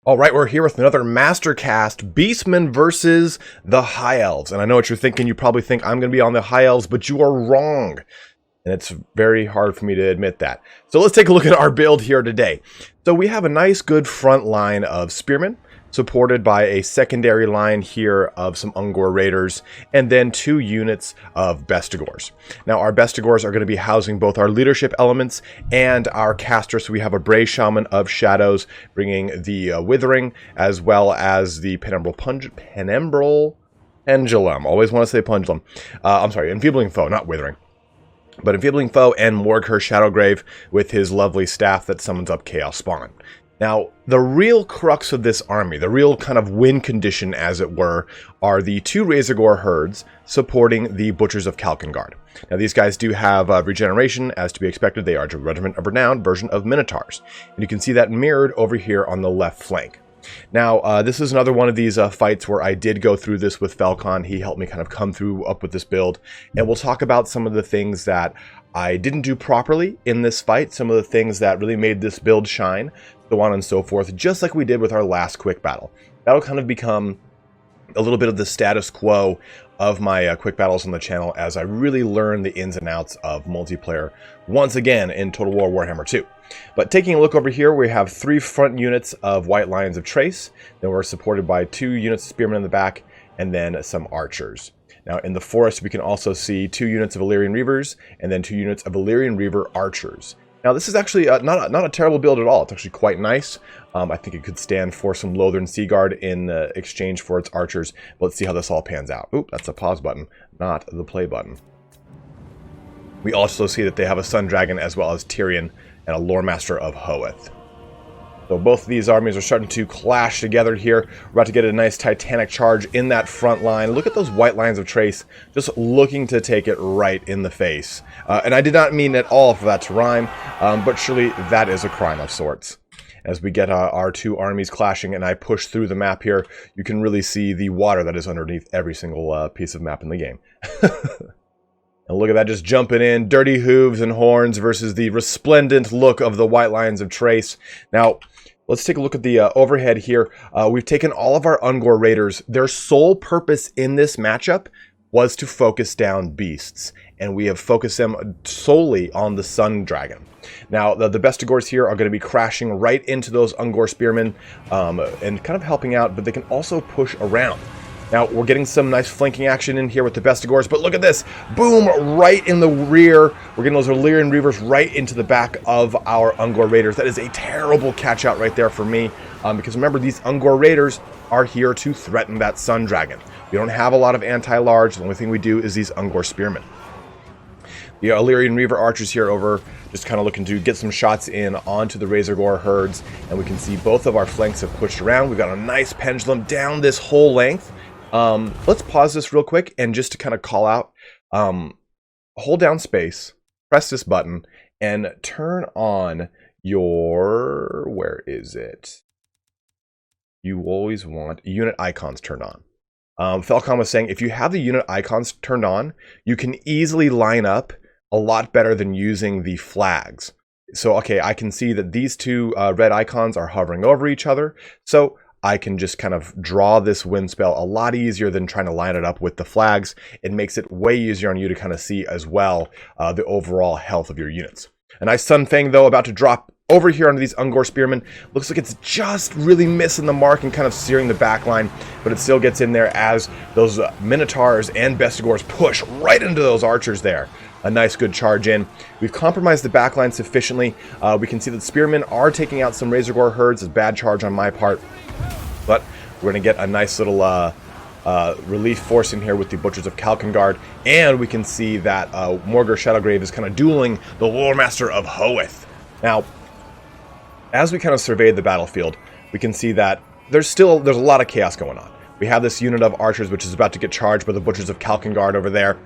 All right, we're here with another Mastercast, Beastmen versus the High Elves. And I know what you're thinking. You probably think I'm going to be on the High Elves, but you are wrong. And it's very hard for me to admit that. So let's take a look at our build here today. So we have a nice, good front line of Spearmen, supported by a secondary line here of some Ungor Raiders, and then 2 units of Bestigors. Now, our Bestigors are going to be housing both our leadership elements and our caster. So we have a Bray Shaman of Shadows, bringing the Withering, as well as the Penumbral Pendulum. Always want to say Pendulum. I'm sorry, Enfeebling Foe, not Withering. But Enfeebling Foe and Morghur Shadowgrave with his lovely staff that summons up Chaos Spawn. Now, the real crux of this army, the real kind of win condition, as it were, are the 2 Razorgore herds supporting the Butchers of Kalkengard. Now, these guys do have regeneration, as to be expected. They are a Regiment of Renown version of Minotaurs. And you can see that mirrored over here on the left flank. Now, this is another one of these fights where I did go through this with Falcon. He helped me kind of come through up with this build. And we'll talk about some of the things that I didn't do properly in this fight, some of the things that really made this build shine, so on and so forth, just like we did with our last quick battle. That'll kind of become a little bit of the status quo of my quick battles on the channel as I really learn the ins and outs of multiplayer once again in Total War Warhammer 2. But taking a look over here, we have 3 front units of White Lions of Trace. Then we're supported by 2 units of Spearmen in the back, and then some archers. Now, in the forest, we can also see 2 units of Illyrian Reavers, and then 2 units of Illyrian Reaver archers. Now, this is actually not a terrible build at all. It's actually quite nice. I think it could stand for some Lothern Seaguard in exchange for its archers. But let's see how this all pans out. Oop, that's a pause button, not the play button. We also see that they have a Sun Dragon as well as Tyrion and a Lore Master of Hoeth. So both of these armies are starting to clash together here. We're about to get a nice Titanic charge in that front line. Look at those White Lines of Trace, just looking to take it right in the face. And I did not mean at all for that to rhyme, but surely that is a crime of sorts. As we get our 2 armies clashing and I push through the map here, you can really see the water that is underneath every single piece of map in the game. And look at that, just jumping in, dirty hooves and horns versus the resplendent look of the White Lions of Trace. Now, let's take a look at the overhead here. We've taken all of our Ungor Raiders. Their sole purpose in this matchup was to focus down beasts, and we have focused them solely on the Sun Dragon. Now, the Bestigors here are going to be crashing right into those Ungor Spearmen and kind of helping out, but they can also push around. Now, we're getting some nice flanking action in here with the Bestigors, but look at this. Boom, right in the rear. We're getting those Illyrian Reavers right into the back of our Ungor Raiders. That is a terrible catch out right there for me, because remember, these Ungor Raiders are here to threaten that Sun Dragon. We don't have a lot of anti-large. The only thing we do is these Ungor Spearmen. The Illyrian Reaver archers here over, just kind of looking to get some shots in onto the Razorgore herds, and we can see both of our flanks have pushed around. We've got a nice pendulum down this whole length. Let's pause this real quick and just to kind of call out, hold down space, press this button, and turn on your, where is it? You always want unit icons turned on. Falcon was saying if you have the unit icons turned on, you can easily line up a lot better than using the flags. So, okay, I can see that these 2 red icons are hovering over each other. So I can just kind of draw this wind spell a lot easier than trying to line it up with the flags. It makes it way easier on you to kind of see as well the overall health of your units. A nice Sun Fang, though, about to drop over here onto these Ungor Spearmen. Looks like it's just really missing the mark and kind of searing the back line, but it still gets in there as those Minotaurs and Bestigors push right into those archers there. A nice good charge in. We've compromised the backline sufficiently. We can see that Spearmen are taking out some Razorgore herds. It's a bad charge on my part. But we're going to get a nice little relief force in here with the Butchers of Kalkengard. And we can see that Morghur Shadowgrave is kind of dueling the Lore Master of Hoeth. Now, as we kind of survey the battlefield, we can see that there's a lot of chaos going on. We have this unit of archers which is about to get charged by the Butchers of Kalkengard over there,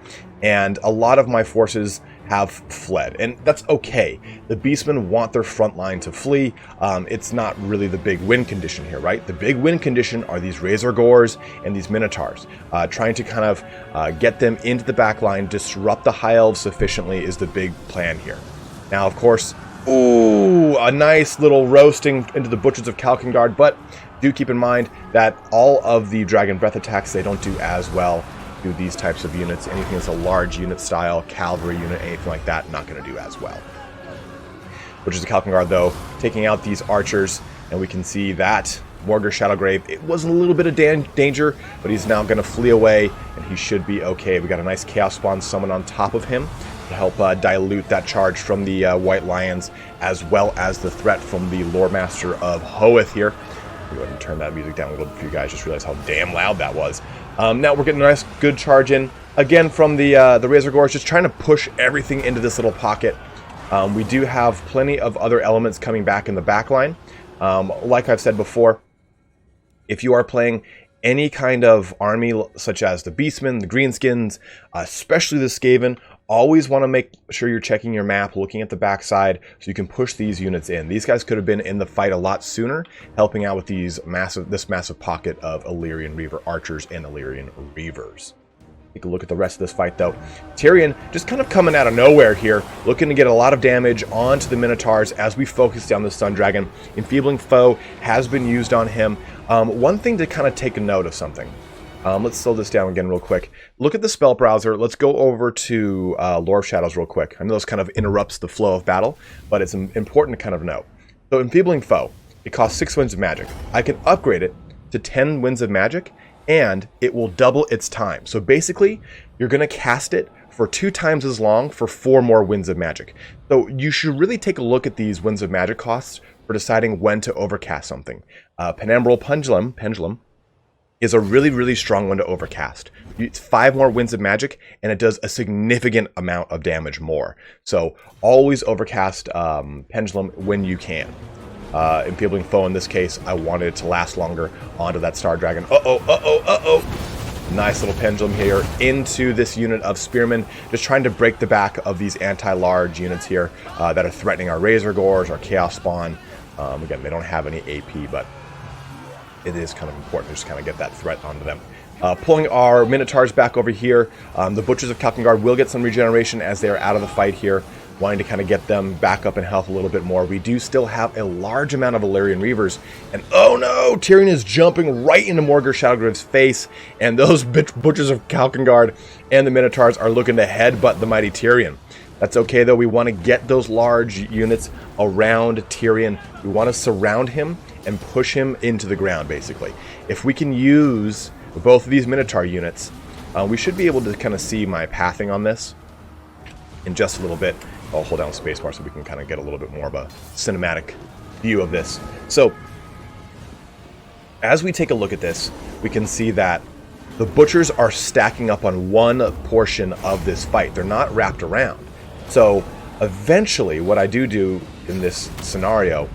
and a lot of my forces have fled, and that's okay. The Beastmen want their front line to flee. It's not really the big win condition here, right? The big win condition are these Razorgores and these Minotaurs. Trying to kind of get them into the back line, disrupt the High Elves sufficiently is the big plan here. Now, of course, Ooh, a nice little roasting into the Butchers of Kalkengard, but do keep in mind that all of the Dragon Breath attacks, they don't do as well to these types of units. Anything that's a large unit style, cavalry unit, anything like that, not going to do as well. Butchers of Kalkengard, though, taking out these archers, and we can see that Morgar Shadowgrave, it was a little bit of danger, but he's now going to flee away, and he should be okay. We got a nice Chaos Spawn summon on top of him to help dilute that charge from the White Lions, as well as the threat from the Lore Master of Hoeth here. Go ahead and turn that music down a little bit for you guys. Just realized how damn loud that was. Now we're getting a nice, good charge in. Again, from the Razor Gores, just trying to push everything into this little pocket. We do have plenty of other elements coming back in the back line. Like I've said before, if you are playing any kind of army, such as the Beastmen, the Greenskins, especially the Skaven, always want to make sure you're checking your map, looking at the backside, so you can push these units in. These guys could have been in the fight a lot sooner, helping out with this massive pocket of Illyrian Reaver archers and Illyrian Reavers. Take a look at the rest of this fight, though. Tyrion just kind of coming out of nowhere here, looking to get a lot of damage onto the Minotaurs as we focus down the Sun Dragon. Enfeebling Foe has been used on him. One thing to kind of take a note of something. Let's slow this down again real quick. Look at the spell browser. Let's go over to Lore of Shadows real quick. I know this kind of interrupts the flow of battle, but it's important to kind of note. So Enfeebling Foe, it costs 6 Winds of Magic. I can upgrade it to 10 Winds of Magic, and it will double its time. So basically, you're going to cast it for 2 times as long for 4 more Winds of Magic. So you should really take a look at these Winds of Magic costs for deciding when to overcast something. Penumbral Pendulum is a really, really strong one to overcast. It's 5 more Winds of Magic, and it does a significant amount of damage more. So always overcast Pendulum when you can. Enfeebling Foe, in this case, I wanted it to last longer onto that Star Dragon. Nice little pendulum here into this unit of Spearmen, just trying to break the back of these anti-large units here that are threatening our Razor Gores, our Chaos Spawn. Again, they don't have any AP, but it is kind of important to just kind of get that threat onto them. Pulling our Minotaurs back over here, the Butchers of Kalkengard will get some regeneration as they are out of the fight here, wanting to kind of get them back up in health a little bit more. We do still have a large amount of Illyrian Reavers, and oh no, Tyrion is jumping right into Morgar Shadowgrave's face, and those Butchers of Kalkengard and the Minotaurs are looking to headbutt the mighty Tyrion. That's okay, though. We want to get those large units around Tyrion. We want to surround him and push him into the ground, basically. If we can use both of these Minotaur units, we should be able to kind of see my pathing on this in just a little bit. I'll hold down spacebar so we can kind of get a little bit more of a cinematic view of this. So, as we take a look at this, we can see that the Butchers are stacking up on one portion of this fight. They're not wrapped around. So, eventually, what I do in this scenario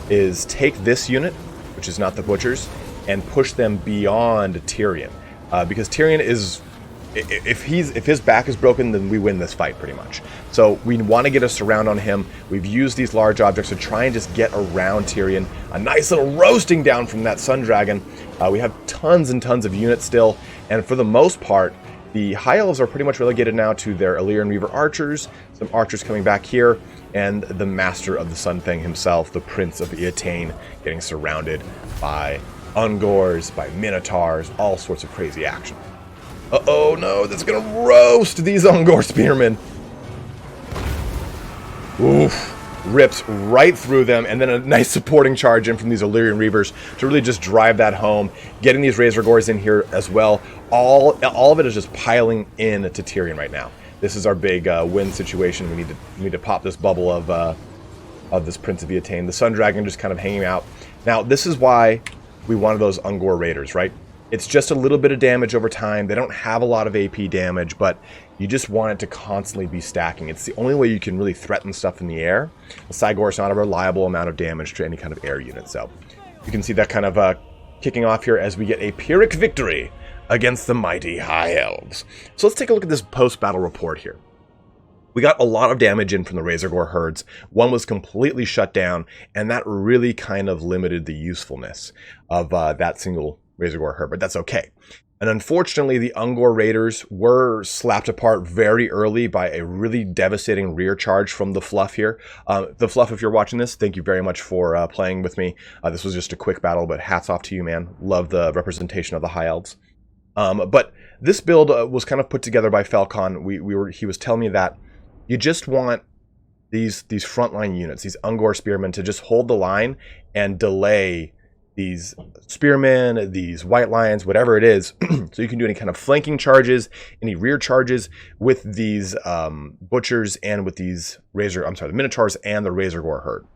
is take this unit, which is not the Butchers, and push them beyond Tyrion. Because Tyrion is... If his back is broken, then we win this fight pretty much. So we want to get a surround on him. We've used these large objects to try and just get around Tyrion. A nice little roasting down from that Sun Dragon. We have tons and tons of units still, and for the most part, the High Elves are pretty much relegated now to their Illyrian Reaver archers, some archers coming back here, and the Master of the Sun Fang himself, the Prince of Eataine, getting surrounded by Ungors, by Minotaurs, all sorts of crazy action. Uh-oh, no, that's gonna roast these Ungor Spearmen. Oof. Rips right through them, and then a nice supporting charge in from these Illyrian Reavers to really just drive that home. Getting these Razor Gores in here as well. All of it is just piling in to Tyrion right now. This is our big win situation. We need to pop this bubble of this Prince of Eataine. The Sun Dragon just kind of hanging out. Now, this is why we wanted those Ungor Raiders, right? It's just a little bit of damage over time. They don't have a lot of AP damage, but you just want it to constantly be stacking. It's the only way you can really threaten stuff in the air. The Cygor is not a reliable amount of damage to any kind of air unit. So you can see that kind of kicking off here as we get a Pyrrhic victory against the mighty High Elves. So let's take a look at this post-battle report here. We got a lot of damage in from the Razor Gore herds. One was completely shut down, and that really kind of limited the usefulness of that single Razor Gore herd, but that's okay. And unfortunately, the Ungor Raiders were slapped apart very early by a really devastating rear charge from the Fluff here. The Fluff, if you're watching this, thank you very much for playing with me. This was just a quick battle, but hats off to you, man. Love the representation of the High Elves. But this build was kind of put together by Falcon. He was telling me that you just want these frontline units, these Ungor Spearmen, to just hold the line and delay these Spearmen, these White Lions, whatever it is, so you can do any kind of flanking charges, any rear charges with these Butchers and with these the Minotaurs and the Razor Gore herd.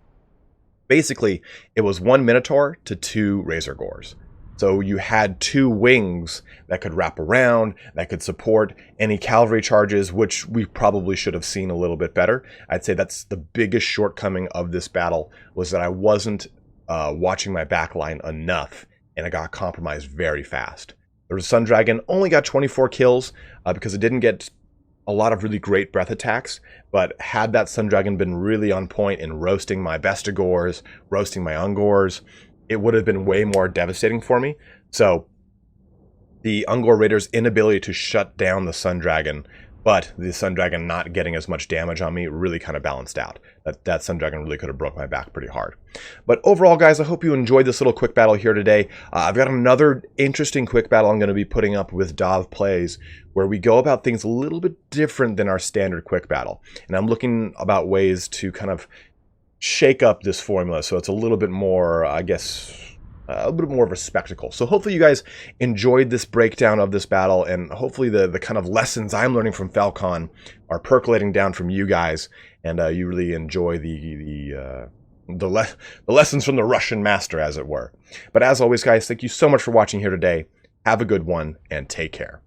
Basically, it was 1 Minotaur to 2 Razor Gores. So you had 2 wings that could wrap around, that could support any cavalry charges, which we probably should have seen a little bit better. I'd say that's the biggest shortcoming of this battle, was that I wasn't watching my backline enough, and it got compromised very fast. The Sun Dragon only got 24 kills because it didn't get a lot of really great breath attacks, but had that Sun Dragon been really on point in roasting my Bestigors, roasting my Ungors, it would have been way more devastating for me. So the Ungor Raiders' inability to shut down the Sun Dragon, but the Sun Dragon not getting as much damage on me, really kind of balanced out. That Sun Dragon really could have broke my back pretty hard. But overall, guys, I hope you enjoyed this little quick battle here today. I've got another interesting quick battle I'm going to be putting up with Dov Plays, where we go about things a little bit different than our standard quick battle. And I'm looking about ways to kind of shake up this formula so it's a little bit more, I guess, a bit more of a spectacle. So hopefully you guys enjoyed this breakdown of this battle, and hopefully the kind of lessons I'm learning from Falcon are percolating down from you guys, and you really enjoy the lessons from the Russian master, as it were. But as always, guys, thank you so much for watching here today. Have a good one, and take care.